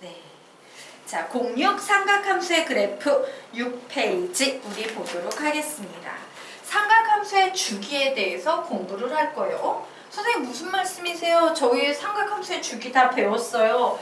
네. 자, 06 삼각함수의 그래프 6페이지 우리 보도록 하겠습니다. 삼각함수의 주기에 대해서 공부를 할 거예요. 선생님 무슨 말씀이세요? 저희 삼각함수의 주기 다 배웠어요.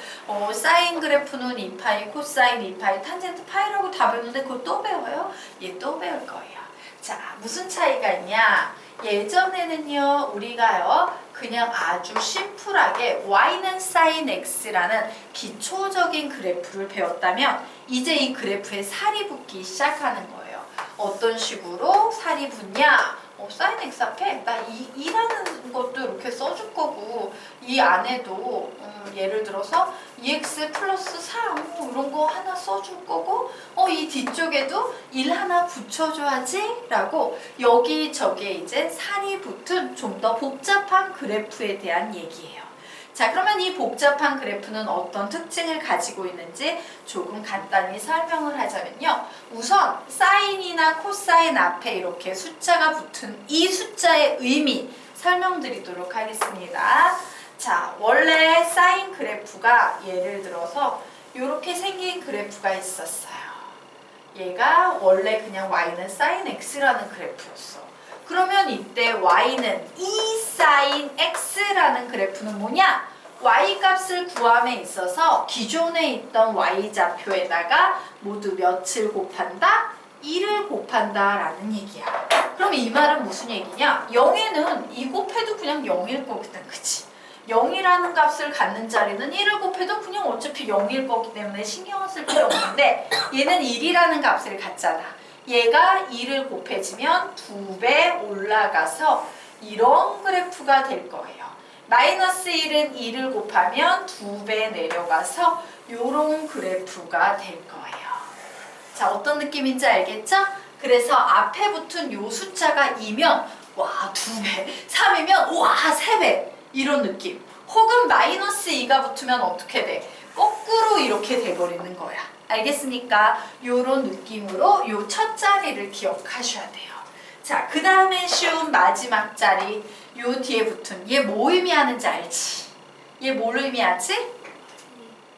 사인 그래프는 2파이, 코사인 2파이, 탄젠트 파이라고 다 배웠는데 그거 또 배워요? 예, 또 배울 거예요. 자, 무슨 차이가 있냐? 예전에는요, 우리가요, 그냥 아주 심플하게 y는 sin x라는 기초적인 그래프를 배웠다면 이제 이 그래프에 살이 붙기 시작하는 거예요. 어떤 식으로 살이 붙냐? sin x 앞에 나 2라는 것도 이렇게 써줄 거고 이 안에도 예를 들어서 2x 플러스 3 이런 거 하나 써줄 거고 이 뒤쪽에도 1 하나 붙여줘야지 라고 여기저기에 이제 살이 붙은 좀 더 복잡한 그래프에 대한 얘기예요. 자, 그러면 이 복잡한 그래프는 어떤 특징을 가지고 있는지 조금 간단히 설명을 하자면요. 우선 사인이나 코사인 앞에 이렇게 숫자가 붙은 이 숫자의 의미 설명드리도록 하겠습니다. 자, 원래 사인 그래프가 예를 들어서 이렇게 생긴 그래프가 있었어요. 얘가 원래 그냥 y는 sin x라는 그래프였어. 그러면 이때 y는 2 sin x라는 그래프는 뭐냐? y 값을 구함에 있어서 기존에 있던 y좌표에다가 모두 몇을 곱한다? 1을 곱한다 라는 얘기야. 그럼 이 말은 무슨 얘기냐? 0에는 2 곱해도 그냥 0일 거거든, 그치? 0이라는 값을 갖는 자리는 1을 곱해도 그냥 어차피 0일 거기 때문에 신경을 쓸 필요 없는데 얘는 1이라는 값을 갖잖아. 얘가 2를 곱해지면 2배 올라가서 이런 그래프가 될 거예요. 마이너스 1은 2를 곱하면 2배 내려가서 이런 그래프가 될 거예요. 자, 어떤 느낌인지 알겠죠? 그래서 앞에 붙은 요 숫자가 2면 와 2배, 3이면 와 3배 이런 느낌. 혹은 마이너스 2가 붙으면 어떻게 돼? 거꾸로 이렇게 돼버리는 거야. 알겠습니까? 요런 느낌으로 요 첫 자리를 기억하셔야 돼요. 자, 그 다음에 쉬운 마지막 자리 요 뒤에 붙은 얘 뭐 의미하는지 알지? 얘 뭘 의미하지?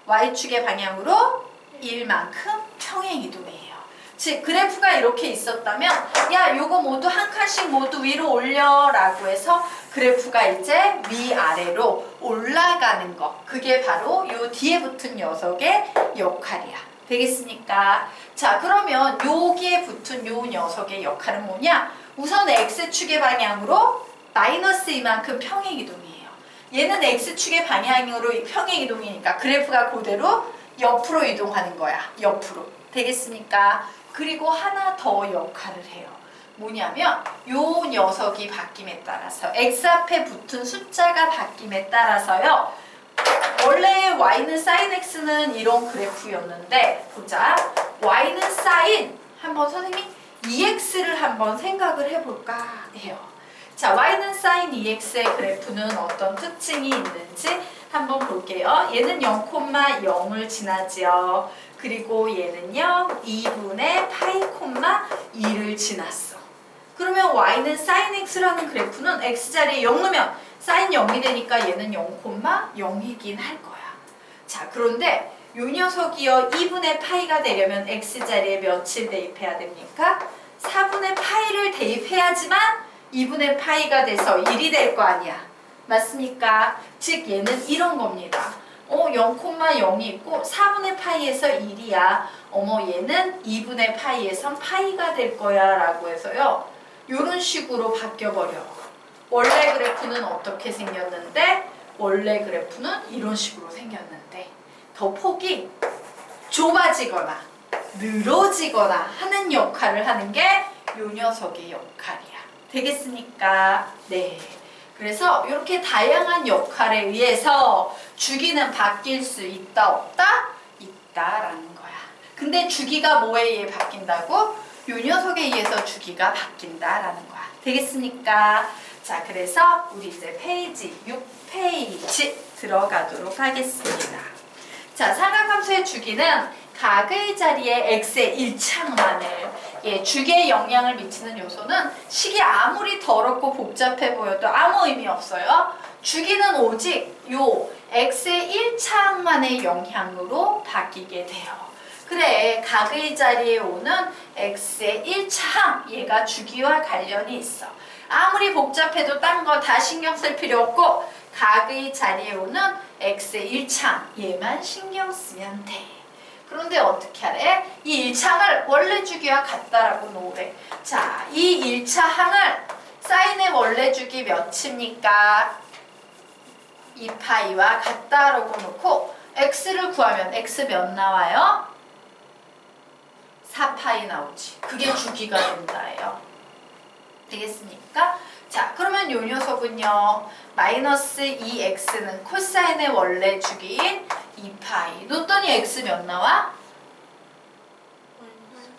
Y축의 방향으로 1만큼 평행이동이에요. 즉 그래프가 이렇게 있었다면 야 요거 모두 한 칸씩 모두 위로 올려 라고 해서 그래프가 이제 위아래로 올라가는 거 그게 바로 요 뒤에 붙은 녀석의 역할이야. 되겠습니까? 자, 그러면 여기에 붙은 요 녀석의 역할은 뭐냐? 우선 X축의 방향으로 마이너스 이만큼 평행이동이에요. 얘는 X축의 방향으로 평행이동이니까 그래프가 그대로 옆으로 이동하는 거야. 옆으로. 되겠습니까? 그리고 하나 더 역할을 해요. 뭐냐면 요 녀석이 바뀜에 따라서 X 앞에 붙은 숫자가 바뀜에 따라서요. 원래 y는 sin x는 이런 그래프였는데 보자. y는 sin 한번 선생님이 2x를 한번 생각을 해볼까 해요. 자, y는 sin 2x의 그래프는 어떤 특징이 있는지 한번 볼게요. 얘는 0,0을 지나지요. 그리고 얘는요 2분의 파이, 2를 지났어. 그러면 y는 sin x라는 그래프는 x자리에 0 넣으면 sin 0이 되니까 얘는 0,0이긴 할 거야. 자, 그런데 요 녀석이요 2분의 파이가 되려면 x자리에 몇을 대입해야 됩니까? 4분의 파이를 대입해야지만 2분의 파이가 돼서 1이 될 거 아니야. 맞습니까? 즉 얘는 이런 겁니다. 0,0이 있고 4분의 파이에서 1이야. 얘는 2분의 파이에선 파이가 될 거야 라고 해서요. 요런 식으로 바뀌어버려. 원래 그래프는 어떻게 생겼는데 원래 그래프는 이런 식으로 생겼는데 더 폭이 좁아지거나 늘어지거나 하는 역할을 하는 게 요 녀석의 역할이야. 되겠습니까? 네. 그래서 이렇게 다양한 역할에 의해서 주기는 바뀔 수 있다 없다? 있다라는 거야. 근데 주기가 뭐에 의해 바뀐다고? 요 녀석에 의해서 주기가 바뀐다라는 거야. 되겠습니까? 자, 그래서 우리 이제 페이지 6페이지 들어가도록 하겠습니다. 자, 삼각함수의 주기는 각의 자리에 x의 일창만을 주기에 영향을 미치는 요소는 식이 아무리 더럽고 복잡해 보여도 아무 의미 없어요. 주기는 오직 요 x의 1차항만의 영향으로 바뀌게 돼요. 그래, 각의 자리에 오는 x의 1차항, 얘가 주기와 관련이 있어. 아무리 복잡해도 딴 거 다 신경 쓸 필요 없고 각의 자리에 오는 x의 1차항, 얘만 신경 쓰면 돼. 그런데 어떻게 하래? 이 1차항을 원래 주기와 같다라고 놓으래. 자, 이 1차항을 사인의 원래 주기 몇입니까? 2파이와 같다라고 놓고 x를 구하면 x 몇 나와요? 4파이 나오지. 그게 주기가 된다예요. 되겠습니까? 자, 그러면 요 녀석은요. 마이너스 2x는 코사인의 원래 주기인 2파이. 놓더니 x 몇 나와?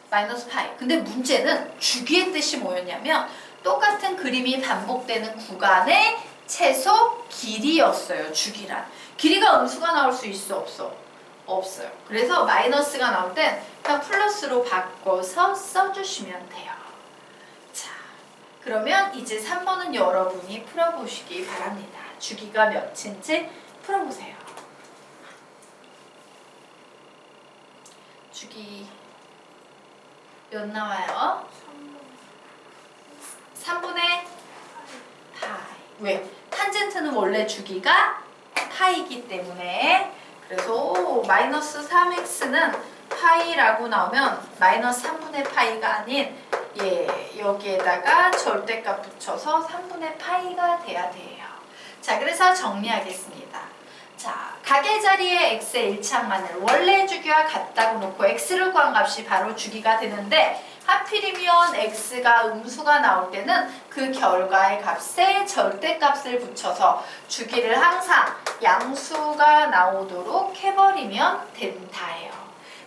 마이너스 파이. 근데 문제는 주기의 뜻이 뭐였냐면 똑같은 그림이 반복되는 구간의 최소 길이였어요. 주기란. 길이가 음수가 나올 수 있어 없어? 없어요. 그래서 마이너스가 나올 땐 그냥 플러스로 바꿔서 써주시면 돼요. 자, 그러면 이제 3번은 여러분이 풀어보시기 바랍니다. 주기가 몇인지 풀어보세요. 주기 몇 나와요? 3분의 파이. 왜? 탄젠트는 원래 주기가 파이기 때문에. 그래서 마이너스 3x는 파이라고 나오면 마이너스 3분의 파이가 아닌 여기에다가 절대값 붙여서 3분의 파이가 돼야 돼요. 자, 그래서 정리하겠습니다. 자, 각의 자리에 x의 1차항만을 원래 주기와 같다고 놓고 x를 구한 값이 바로 주기가 되는데 하필이면 x가 음수가 나올 때는 그 결과의 값에 절대값을 붙여서 주기를 항상 양수가 나오도록 해버리면 된다예요.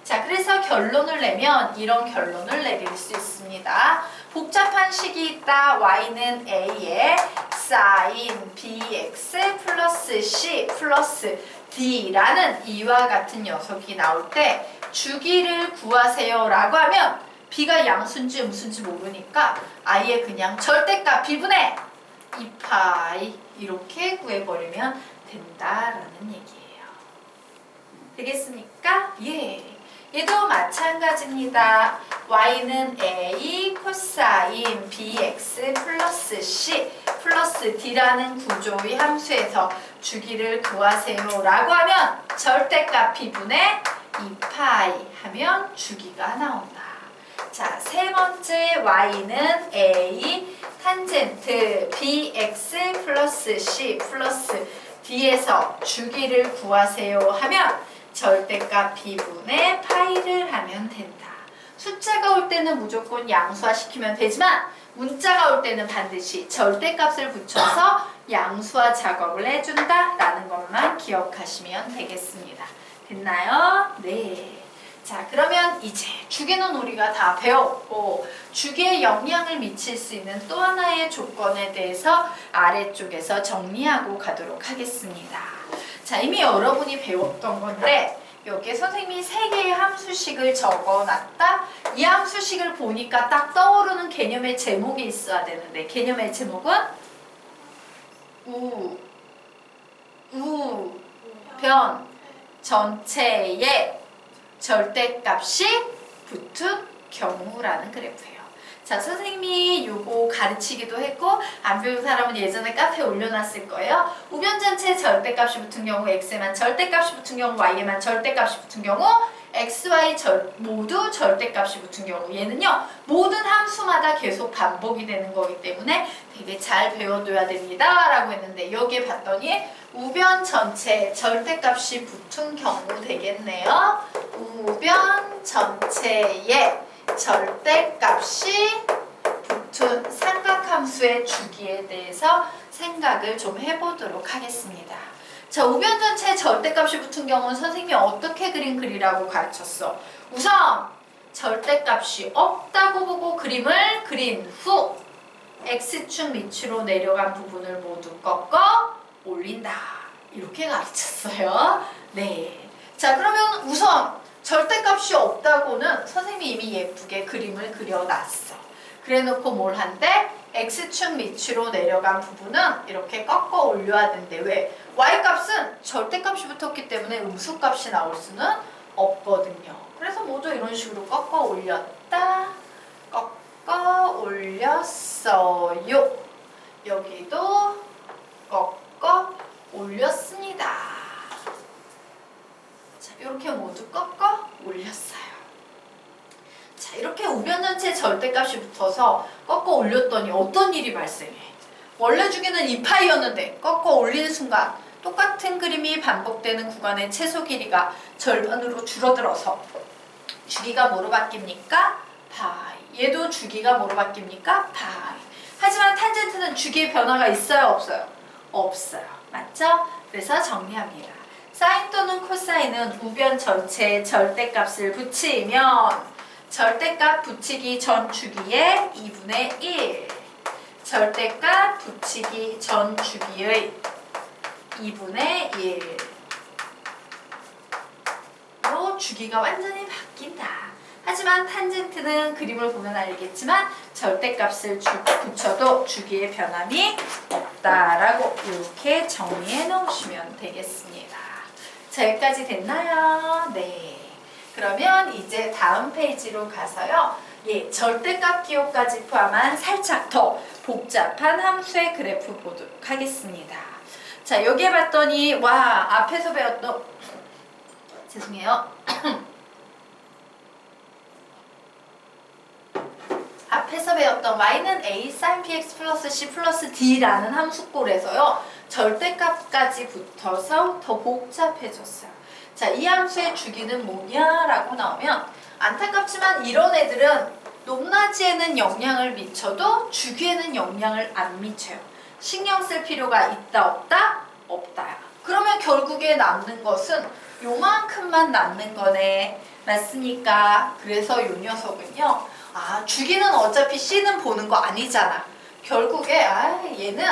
자, 그래서 결론을 내면 이런 결론을 내릴 수 있습니다. 복잡한 식이 있다. y는 a에 sin bx 플러스 c 플러스 d라는 이와 같은 녀석이 나올 때 주기를 구하세요 라고 하면 b가 양수인지 음수인지 모르니까 아예 그냥 절대값 b분의 2파이 이렇게 구해버리면 된다라는 얘기예요. 되겠습니까? 예. 얘도 마찬가지입니다. y는 a 코사인 bx 플러스 c 플러스 d라는 구조의 함수에서 주기를 구하세요 라고 하면 절대값 b분의 2파이 하면 주기가 나온다. 자, 세 번째 y는 a 탄젠트 bx 플러스 c 플러스 d에서 주기를 구하세요 하면 절대값 b분의 파이를 하면 된다. 숫자가 올 때는 무조건 양수화 시키면 되지만 문자가 올 때는 반드시 절대값을 붙여서 양수화 작업을 해준다 라는 것만 기억하시면 되겠습니다. 됐나요? 네. 자, 그러면 이제 주기는 우리가 다 배웠고 주기에 영향을 미칠 수 있는 또 하나의 조건에 대해서 아래쪽에서 정리하고 가도록 하겠습니다. 자, 이미 여러분이 배웠던 건데 여기에 선생님이 3개의 함수식을 적어놨다. 이 함수식을 보니까 딱 떠오르는 개념의 제목이 있어야 되는데 개념의 제목은 우변 전체의 절대값이 붙은 경우라는 그래프예요. 자, 선생님이 요거 가르치기도 했고 안 배운 사람은 예전에 카페에 올려놨을 거예요. 우변 전체 절대값이 붙은 경우 x에만 절대값이 붙은 경우 y에만 절대값이 붙은 경우 x, y 모두 절대값이 붙은 경우 얘는요 모든 함수마다 계속 반복이 되는 거기 때문에 되게 잘 배워둬야 됩니다 라고 했는데 여기에 봤더니 우변 전체 절대값이 붙은 경우 되겠네요. 우변 전체의 절대값이 붙은 삼각함수의 주기에 대해서 생각을 좀 해보도록 하겠습니다. 자, 우변 전체 절대값이 붙은 경우는 선생님이 어떻게 그리라고 가르쳤어? 우선 절대값이 없다고 보고 그림을 그린 후 x축 밑으로 내려간 부분을 모두 꺾어 올린다. 이렇게 가르쳤어요. 네. 자, 그러면 우선 절대값이 없다고는 선생님이 이미 예쁘게 그림을 그려놨어. 그래놓고 뭘 한대? x축 밑으로 내려간 부분은 이렇게 꺾어 올려야 되는데 왜? y값은 절대값이 붙었기 때문에 음수값이 나올 수는 없거든요. 그래서 모두 이런 식으로 꺾어 올렸다, 꺾어 올렸어요. 여기도 꺾어 올렸습니다. 자, 이렇게 모두 꺾어 올렸어요. 자, 이렇게 우변전체 절대값이 붙어서 꺾어 올렸더니 어떤 일이 발생해? 원래 주기는 2파이였는데 꺾어 올리는 순간 똑같은 그림이 반복되는 구간의 최소 길이가 절반으로 줄어들어서 주기가 뭐로 바뀝니까? 파이. 얘도 주기가 뭐로 바뀝니까? 파이. 하지만 탄젠트는 주기의 변화가 있어요? 없어요? 없어요. 맞죠? 그래서 정리합니다. 사인 또는 코사인은 우변 전체에 절대값을 붙이면 절대값 붙이기 전 주기의 2분의 1, 절대값 붙이기 전 주기의 2분의 1로 주기가 완전히 바뀐다. 하지만 탄젠트는 그림을 보면 알겠지만 절대값을 붙여도 주기의 변함이 없다라고 이렇게 정리해 놓으시면 되겠습니다. 자, 여기까지 됐나요? 네. 그러면 이제 다음 페이지로 가서요. 예, 절대값 기호까지 포함한 살짝 더 복잡한 함수의 그래프 보도록 하겠습니다. 자, 여기에 봤더니 와, 앞에서 배웠던 죄송해요. 앞에서 배웠던 y는 a sin px 플러스 c 플러스 d라는 함수꼴에서요. 절대값까지 붙어서 더 복잡해졌어요. 자, 이 함수의 주기는 뭐냐라고 나오면 안타깝지만 이런 애들은 높낮이에는 영향을 미쳐도 주기에는 영향을 안 미쳐요. 신경 쓸 필요가 있다 없다? 없다요. 그러면 결국에 남는 것은 요만큼만 남는 거네. 맞습니까? 그래서 요 녀석은요. 아, 주기는 어차피 C는 보는 거 아니잖아. 결국에 얘는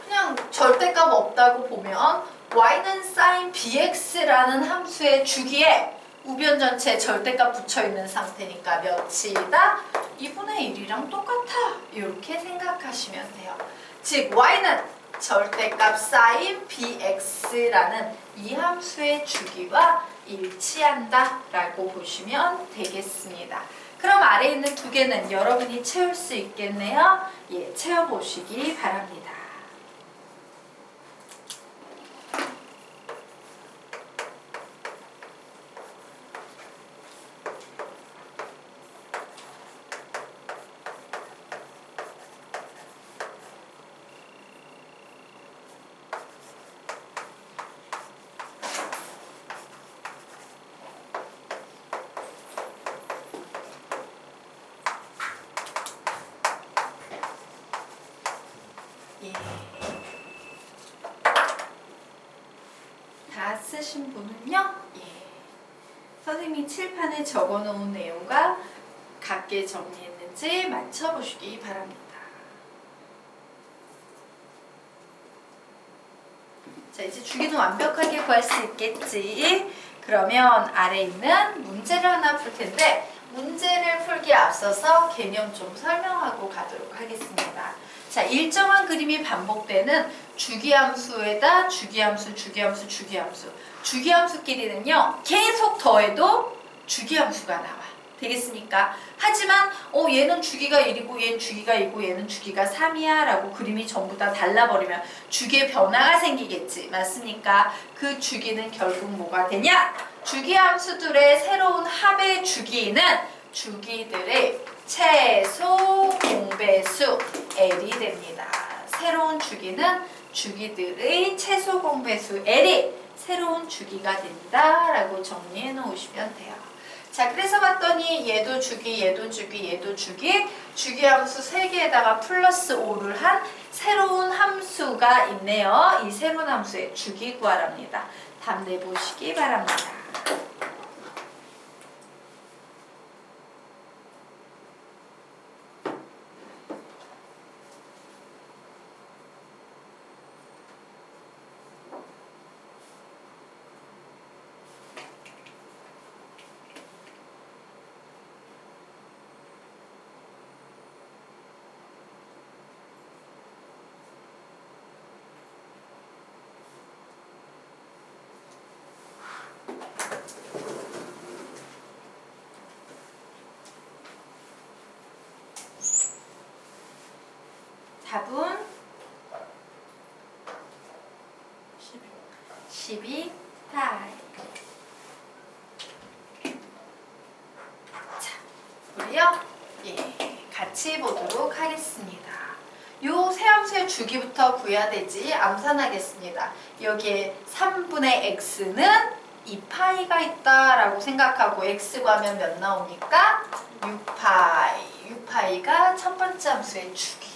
그냥 절대값 없다고 보면 y는 sin bx라는 함수의 주기에 우변 전체에 절대값 붙여있는 상태니까 몇이다? 2분의 1이랑 똑같아. 이렇게 생각하시면 돼요. 즉 y는 절대값 sin bx라는 이 함수의 주기와 일치한다 라고 보시면 되겠습니다. 그럼 아래에 있는 두 개는 여러분이 채울 수 있겠네요. 예, 채워보시기 바랍니다. 다 쓰신 분은요, 선생님이 칠판에 적어놓은 내용과 같게 정리했는지 맞춰보시기 바랍니다. 자, 이제 주기는 완벽하게 구할 수 있겠지. 그러면 아래 있는 문제를 하나 풀 텐데 문제를 풀기에 앞서서 개념 좀 설명하고 가도록 하겠습니다. 자, 일정한 그림이 반복되는 주기함수에다 주기함수, 주기함수, 주기함수. 주기함수끼리는요, 계속 더해도 주기함수가 나와. 되겠습니까? 하지만 얘는 주기가 1이고 얘는 주기가 2고 얘는 주기가 3이야 라고 그림이 전부 다 달라버리면 주기의 변화가 생기겠지. 맞습니까? 그 주기는 결국 뭐가 되냐? 주기함수들의 새로운 합의 주기는 주기들의 최소 공배수 L이 됩니다. 새로운 주기는 주기들의 최소 공배수 L이 새로운 주기가 된다라고 정리해 놓으시면 돼요. 자, 그래서 봤더니 얘도 주기, 얘도 주기, 얘도 주기, 주기함수 3개에다가 플러스 5를 한 새로운 함수가 있네요. 이 새로운 함수의 주기 구하랍니다. 답 내보시기 바랍니다. 답은 12 파이. 자, 우리요? 예, 같이 보도록 하겠습니다. 요 세 함수의 주기부터 구해야 되지. 암산하겠습니다. 여기에 3분의 x는 2파이가 있다라고 생각하고 x 구하면 몇 나오니까 6파이. 6파이가 첫 번째 함수의 주기예요.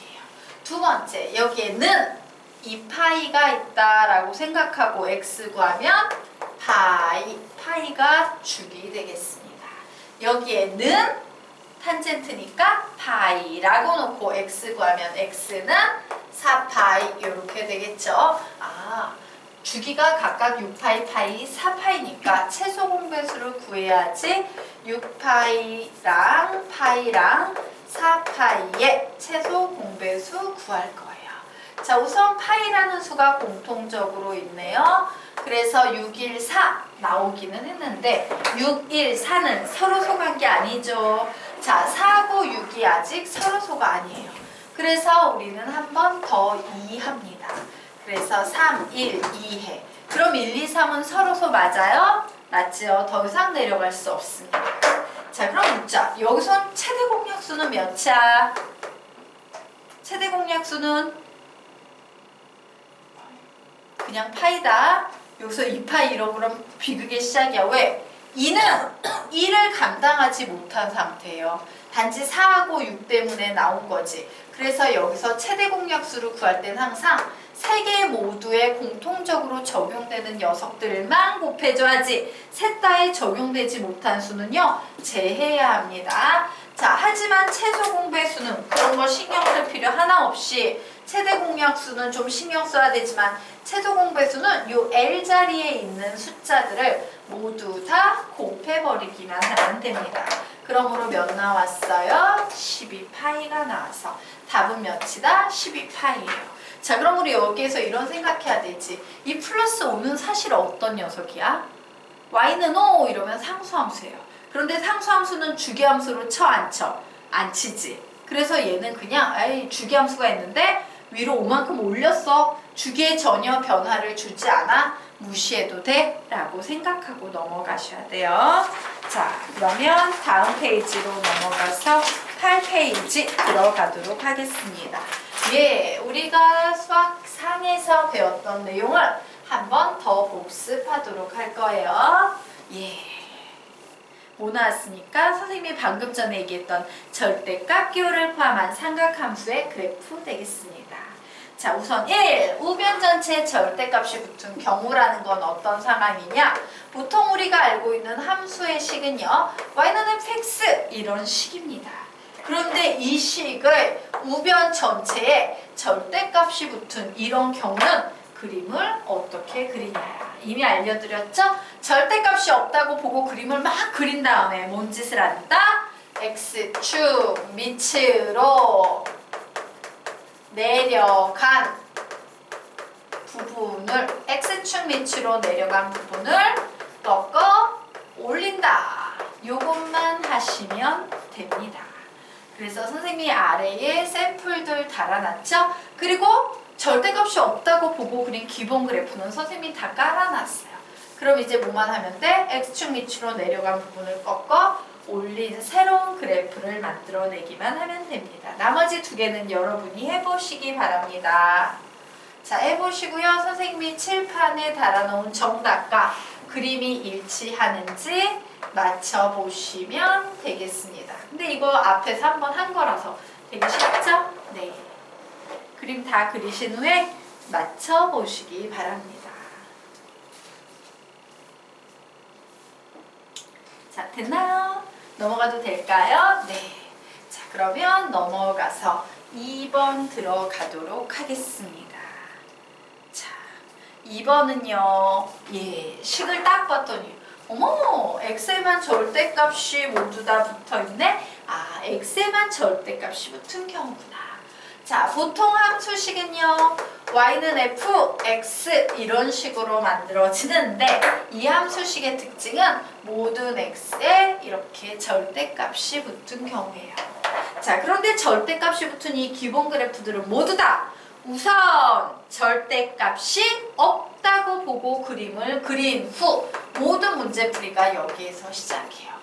두 번째, 여기에는 2파이가 있다라고 생각하고 x 구하면 파이가 주기 되겠습니다. 여기에는 탄젠트니까 파이라고 놓고 x 구하면 x는 4파이 이렇게 되겠죠. 주기가 각각 6파이, 파이, 4파이니까 최소 공배수를 구해야지 6파이랑 파이랑 4파이의 최소 공배수 구할 거예요. 자, 우선 파이라는 수가 공통적으로 있네요. 그래서 614 나오기는 했는데 614는 서로 소간 게 아니죠. 자, 4하고 6이 아직 서로 소가 아니에요. 그래서 우리는 한 번 더 이해합니다. 그래서 3, 1, 2해. 그럼 1, 2, 3은 서로소 맞아요? 맞죠? 더 이상 내려갈 수 없습니다. 자, 그럼 묻자. 여기선 최대 공약수는 몇이야? 최대 공약수는 그냥 파이다. 여기서 2파이 이러 그럼 비극의 시작이야. 왜? 2는 2를 감당하지 못한 상태예요. 단지 4하고 6 때문에 나온 거지. 그래서 여기서 최대 공약수를 구할 땐 항상 세 개 모두에 공통적으로 적용되는 녀석들만 곱해줘야지 셋 다에 적용되지 못한 수는요 제해야 합니다. 자, 하지만 최소 공배수는 그런 거 신경 쓸 필요 하나 없이 최대 공약수는 좀 신경 써야 되지만 최소 공배수는 요 L자리에 있는 숫자들을 모두 다 곱해버리기만 하면 됩니다. 그러므로 몇 나왔어요? 12파이가 나와서 답은 몇이다? 12파이예요. 자, 그럼 우리 여기에서 이런 생각해야 되지. 이 플러스 5는 사실 어떤 녀석이야? y는 5 이러면 상수함수예요. 그런데 상수함수는 주기함수로 쳐 안 쳐? 안 치지. 그래서 얘는 그냥 주기함수가 있는데 위로 5만큼 올렸어. 주기에 전혀 변화를 주지 않아. 무시해도 돼? 라고 생각하고 넘어가셔야 돼요. 자, 그러면 다음 페이지로 넘어가서 8페이지 들어가도록 하겠습니다. 예, 우리가 수학 상에서 배웠던 내용을 한 번 더 복습하도록 할 거예요. 예. 뭐 나왔습니까? 선생님이 방금 전에 얘기했던 절대값 기호를 포함한 삼각함수의 그래프 되겠습니다. 자, 우선 1. 우변 전체에 절대값이 붙은 경우라는 건 어떤 상황이냐? 보통 우리가 알고 있는 함수의 식은요. y는 fx 이런 식입니다. 그런데 이 식을 우변 전체에 절대값이 붙은 이런 경우는 그림을 어떻게 그리냐. 이미 알려드렸죠? 절대값이 없다고 보고 그림을 막 그린 다음에 뭔 짓을 한다? x축 밑으로 내려간 부분을 x축 밑으로 내려간 부분을 꺾어 올린다. 요것만 하시면 됩니다. 그래서 선생님이 아래에 샘플들 달아놨죠? 그리고 절대값이 없다고 보고 그린 기본 그래프는 선생님이 다 깔아놨어요. 그럼 이제 뭐만 하면 돼? x축 밑으로 내려간 부분을 꺾어 올린 새로운 그래프를 만들어내기만 하면 됩니다. 나머지 두 개는 여러분이 해보시기 바랍니다. 자, 해보시고요. 선생님이 칠판에 달아놓은 정답과 그림이 일치하는지 맞춰보시면 되겠습니다. 근데 이거 앞에서 한번 한 거라서 되게 쉽죠? 네. 그림 다 그리신 후에 맞춰보시기 바랍니다. 자, 됐나요? 넘어가도 될까요? 네. 자, 그러면 넘어가서 2번 들어가도록 하겠습니다. 자, 2번은요. 예, 식을 딱 봤더니 어머, x에만 절대값이 모두 다 붙어있네? 아, x에만 절대값이 붙은 경우구나. 자, 보통 함수식은요. y는 f, x 이런 식으로 만들어지는데 이 함수식의 특징은 모든 x에 이렇게 절대값이 붙은 경우예요. 자, 그런데 절대값이 붙은 이 기본 그래프들은 모두 다 우선 절대값이 없다고 보고 그림을 그린 후 모든 문제풀이가 여기에서 시작해요.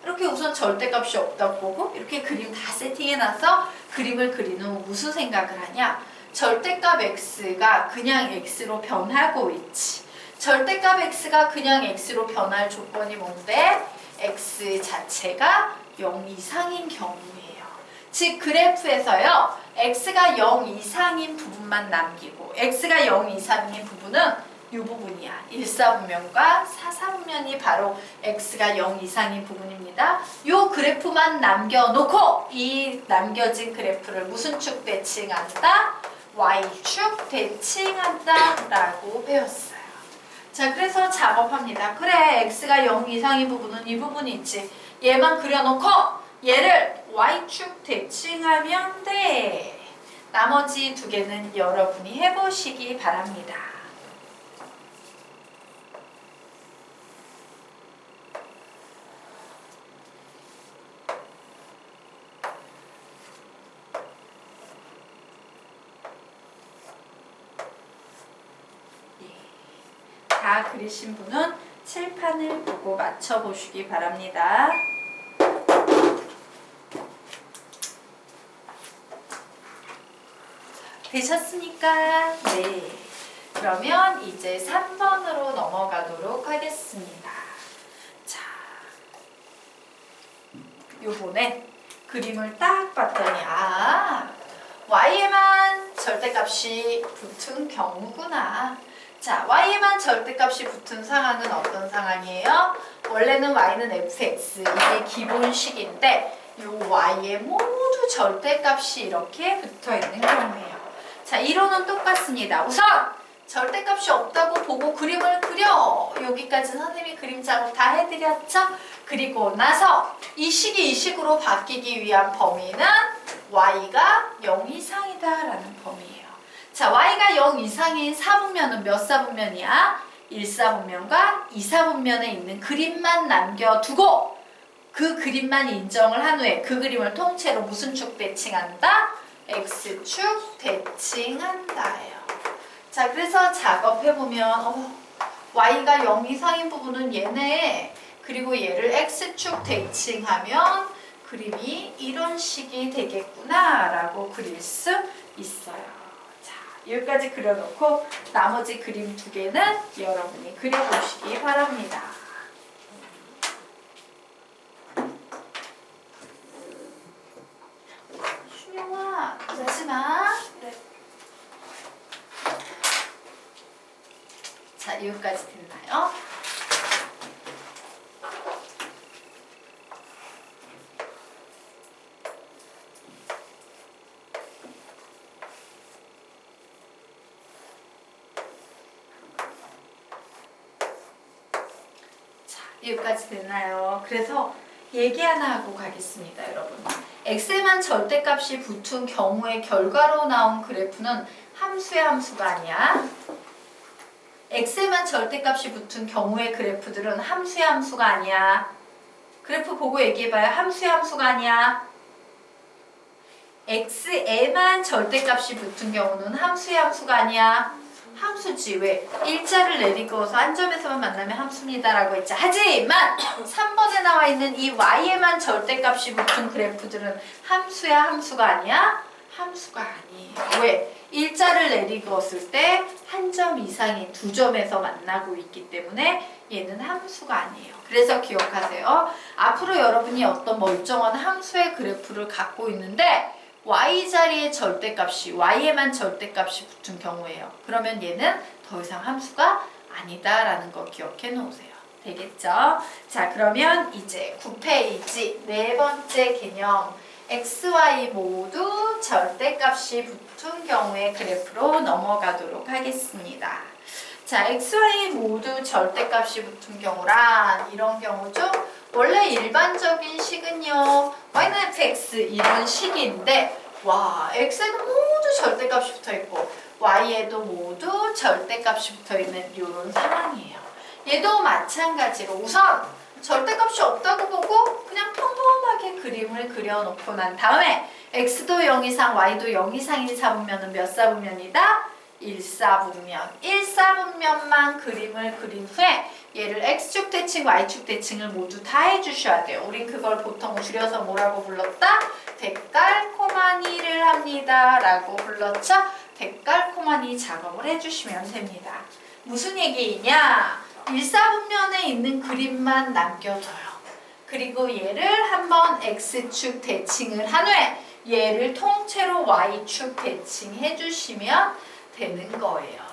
이렇게 우선 절대값이 없다고 보고 이렇게 그림 다 세팅해놔서 그림을 그린 후 무슨 생각을 하냐? 절대값 x가 그냥 x로 변하고 있지. 절대값 x가 그냥 x로 변할 조건이 뭔데? x 자체가 0 이상인 경우예요. 즉 그래프에서요. x가 0 이상인 부분만 남기고 x가 0 이상인 부분은 이 부분이야. 1사분면과 4사분면이 바로 x가 0 이상인 부분입니다. 이 그래프만 남겨놓고 이 남겨진 그래프를 무슨 축 대칭한다? y축 대칭한다 라고 배웠어요. 자, 그래서 작업합니다. 그래, x가 0 이상인 부분은 이 부분이 있지. 얘만 그려놓고 얘를 y축 대칭하면 돼. 나머지 두 개는 여러분이 해보시기 바랍니다. 다 그리신 분은 칠판을 보고 맞춰보시기 바랍니다. 되셨습니까? 네. 그러면 이제 3번으로 넘어가도록 하겠습니다. 자, 요번엔 그림을 딱 봤더니 y에만 절대값이 붙은 경우구나. 자, y에만 절대값이 붙은 상황은 어떤 상황이에요? 원래는 y는 fx, 이게 기본식인데 요 y에 모두 절대값이 이렇게 붙어있는 경우예요. 자, 이론은 똑같습니다. 우선 절대값이 없다고 보고 그림을 그려. 여기까지 선생님이 그림 작업 다 해드렸죠? 그리고 나서 이 식이 이 식으로 바뀌기 위한 범위는 y가 0 이상이다 라는 범위예요. 자, y가 0 이상인 사분면은 몇 사분면이야? 1사분면과 2사분면에 있는 그림만 남겨두고 그 그림만 인정을 한 후에 그 그림을 통째로 무슨 축 대칭한다? x축 대칭한다예요. 자, 그래서 작업해보면 y가 0 이상인 부분은 얘네. 그리고 얘를 x축 대칭하면 그림이 이런 식이 되겠구나 라고 그릴 수 있어요. 여기까지 그려놓고 나머지 그림 두 개는 여러분이 그려보시기 바랍니다. 준영아, 자지마. 네. 자, 여기까지 됐나요? 여기까지 됐나요? 그래서 얘기 하나 하고 가겠습니다, 여러분. x에만 절대값이 붙은 경우의 결과로 나온 그래프는 함수의 함수가 아니야. x에만 절대값이 붙은 경우의 그래프들은 함수의 함수가 아니야. 그래프 보고 얘기해봐요. 함수의 함수가 아니야. x에만 절대값이 붙은 경우는 함수의 함수가 아니야. 함수지. 왜? 일자를 내리고서 한 점에서만 만나면 함수입니다 라고 했지. 하지만 3번에 나와 있는 이 y에만 절대값이 붙은 그래프들은 함수야 함수가 아니야? 함수가 아니에요. 왜? 일자를 내리고었을 때 한 점 이상인 두 점에서 만나고 있기 때문에 얘는 함수가 아니에요. 그래서 기억하세요. 앞으로 여러분이 어떤 멀쩡한 함수의 그래프를 갖고 있는데 y 자리에 절대값이 y에만 절대값이 붙은 경우예요. 그러면 얘는 더 이상 함수가 아니다라는 거 기억해 놓으세요. 되겠죠? 자, 그러면 이제 9페이지 네 번째 개념 x, y 모두 절대값이 붙은 경우의 그래프로 넘어가도록 하겠습니다. 자, x, y 모두 절대값이 붙은 경우란 이런 경우죠. 원래 일반적인 식은요. y는 fx 이런 식인데 와, x에도 모두 절대값이 붙어있고 y에도 모두 절대값이 붙어있는 이런 상황이에요. 얘도 마찬가지로 우선 절대값이 없다고 보고 그냥 평범하게 그림을 그려놓고 난 다음에 x도 0 이상, y도 0 이상인 사분면은 몇 사분면이다? 1사분면. 1사분면만 그림을 그린 후에 얘를 x축 대칭, y축 대칭을 모두 다 해주셔야 돼요. 우린 그걸 보통 줄여서 뭐라고 불렀다? 데칼코마니를 합니다 라고 불렀죠? 데칼코마니 작업을 해주시면 됩니다. 무슨 얘기이냐? 1사분면에 있는 그림만 남겨둬요. 그리고 얘를 한번 x축 대칭을 한 후에 얘를 통째로 y축 대칭해 주시면 되는 거예요.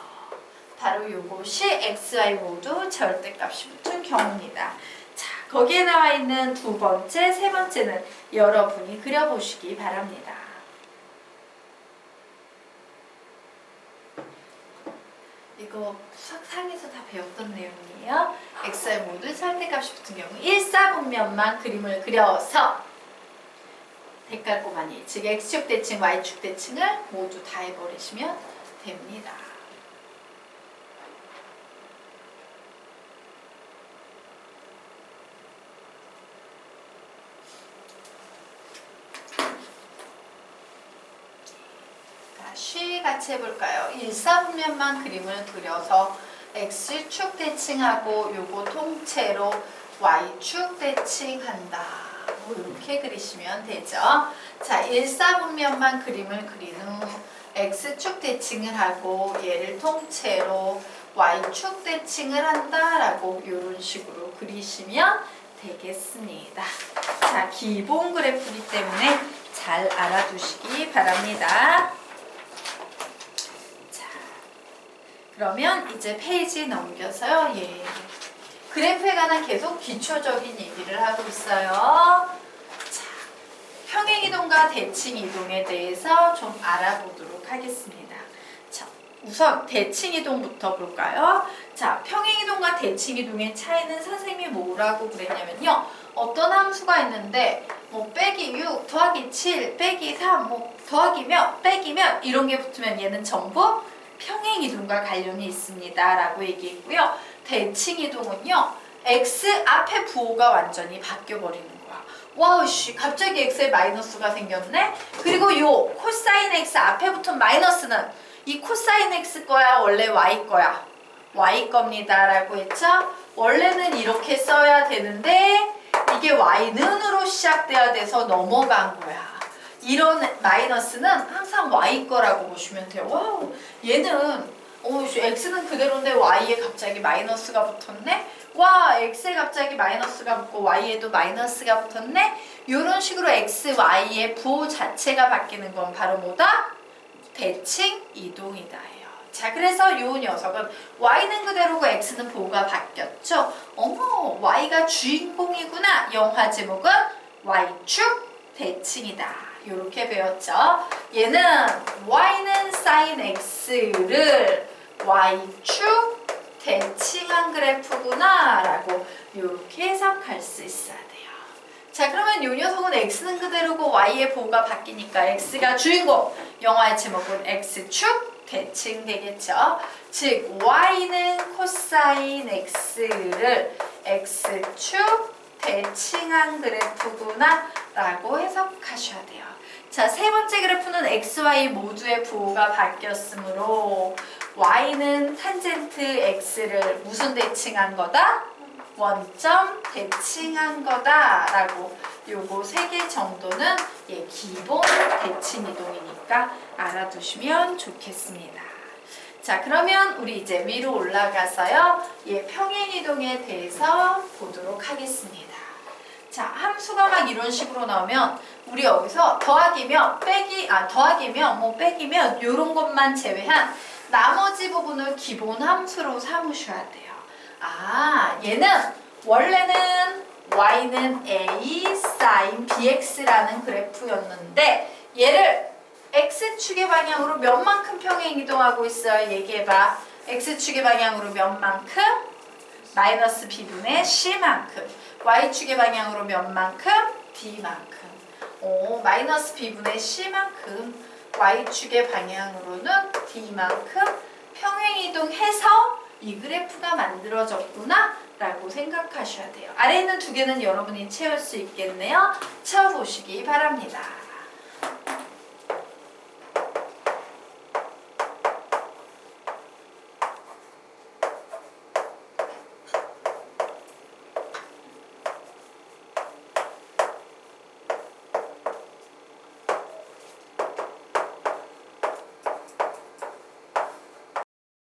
바로 이것이 x, y 모두 절대값이 붙은 경우입니다. 자, 거기에 나와 있는 두 번째, 세 번째는 여러분이 그려보시기 바랍니다. 이거 수학상에서 다 배웠던 내용이에요. x, y 모두 절대값이 붙은 경우 1사분면만 그림을 그려서 데칼코마니, 즉 x축 대칭, y축 대칭을 모두 다 해버리시면 됩니다. 다시 같이 해볼까요? 1사분면만 그림을 그려서 x축 대칭하고 요거 통째로 y축 대칭한다. 이렇게 그리시면 되죠. 자, 1사분면만 그림을 그린 후 x축 대칭을 하고 얘를 통째로 y축 대칭을 한다라고 이런 식으로 그리시면 되겠습니다. 자, 기본 그래프이기 때문에 잘 알아두시기 바랍니다. 자, 그러면 이제 페이지 넘겨서요. 예. 그래프에 관한 계속 기초적인 얘기를 하고 있어요. 자, 평행이동과 대칭이동에 대해서 좀 알아보도록 하겠습니다. 자, 우선 대칭이동부터 볼까요? 자, 평행이동과 대칭이동의 차이는 선생님이 뭐라고 그랬냐면요. 어떤 함수가 있는데 뭐 빼기 6, 더하기 7, 빼기 3, 뭐 더하기 몇, 빼기 몇 이런 게 붙으면 얘는 전부 평행이동과 관련이 있습니다. 라고 얘기했고요. 대칭이동은요. x 앞에 부호가 완전히 바뀌어버리는 거야. 와우 씨 갑자기 x에 마이너스가 생겼네? 그리고 요 코사인 x 앞에 붙은 마이너스는 이 코사인 x 거야? 원래 y 거야? y 겁니다. 라고 했죠? 원래는 이렇게 써야 되는데 이게 y는으로 시작돼야 돼서 넘어간 거야. 이런 마이너스는 항상 y 거라고 보시면 돼요. 와우, 얘는 x는 그대로인데 y에 갑자기 마이너스가 붙었네? 와, x에 갑자기 마이너스가 붙고 y에도 마이너스가 붙었네? 이런 식으로 x, y의 부호 자체가 바뀌는 건 바로 뭐다? 대칭 이동이다 해요. 자, 그래서 이 녀석은 y는 그대로고 x는 부호가 바뀌었죠? 어머, y가 주인공이구나. 영화 제목은 y축 대칭이다. 이렇게 배웠죠. 얘는 y는 sin x를 y축 대칭한 그래프구나 라고 이렇게 해석할 수 있어야 돼요. 자, 그러면 이 녀석은 x는 그대로고 y의 부호가 바뀌니까 x가 주인공, 영화의 제목은 x축 대칭 되겠죠. 즉 y는 코사인 x를 x축 대칭한 그래프구나 라고 해석하셔야 돼요. 자, 세 번째 그래프는 x, y 모두의 부호가 바뀌었으므로 y는 탄젠트 x를 무슨 대칭한 거다? 원점 대칭한 거다 라고 요거 3개 정도는 예, 기본 대칭 이동이니까 알아두시면 좋겠습니다. 자, 그러면 우리 이제 위로 올라가서요. 예, 평행 이동에 대해서 보도록 하겠습니다. 자, 함수가 막 이런 식으로 나오면 우리 여기서 더하기면 더하기면 뭐 빼기면 이런 것만 제외한 나머지 부분을 기본 함수로 삼으셔야 돼요. 아, 얘는 원래는 y는 a sin bx라는 그래프였는데 얘를 x축의 방향으로 몇 만큼 평행 이동하고 있어요? 얘기해봐. x축의 방향으로 몇 만큼? 마이너스 b분의 c만큼. y축의 방향으로 몇 만큼? d만큼. 오, 마이너스 b분의 c만큼. y축의 방향으로는 d만큼 평행 이동해서 이 그래프가 만들어졌구나 라고 생각하셔야 돼요. 아래 있는 두 개는 여러분이 채울 수 있겠네요. 채워보시기 바랍니다.